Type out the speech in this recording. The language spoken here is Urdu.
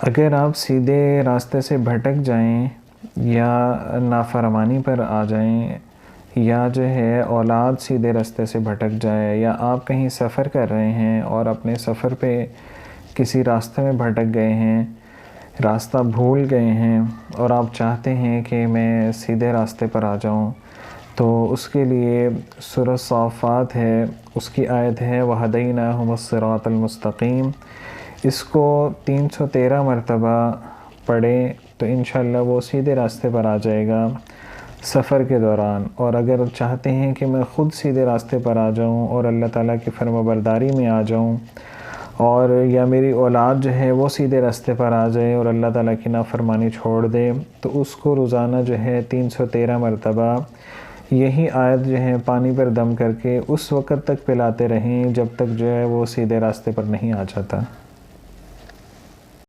اگر آپ سیدھے راستے سے بھٹک جائیں یا نافرمانی پر آ جائیں یا جو ہے اولاد سیدھے راستے سے بھٹک جائے یا آپ کہیں سفر کر رہے ہیں اور اپنے سفر پہ کسی راستے میں بھٹک گئے ہیں، راستہ بھول گئے ہیں اور آپ چاہتے ہیں کہ میں سیدھے راستے پر آ جاؤں، تو اس کے لیے سورہ صافات ہے، اس کی آیت ہے وَهَدَيْنَاهُمُ الصِّرَاطَ الْمُسْتَقِيمَ۔ اس کو 313 مرتبہ پڑھیں تو انشاءاللہ وہ سیدھے راستے پر آ جائے گا سفر کے دوران۔ اور اگر چاہتے ہیں کہ میں خود سیدھے راستے پر آ جاؤں اور اللہ تعالیٰ کی فرما برداری میں آ جاؤں، اور یا میری اولاد جو ہے وہ سیدھے راستے پر آ جائے اور اللہ تعالیٰ کی نافرمانی چھوڑ دے، تو اس کو روزانہ جو ہے 313 مرتبہ یہی آیت جو ہے پانی پر دم کر کے اس وقت تک پلاتے رہیں جب تک جو ہے وہ سیدھے راستے پر نہیں آ جاتا۔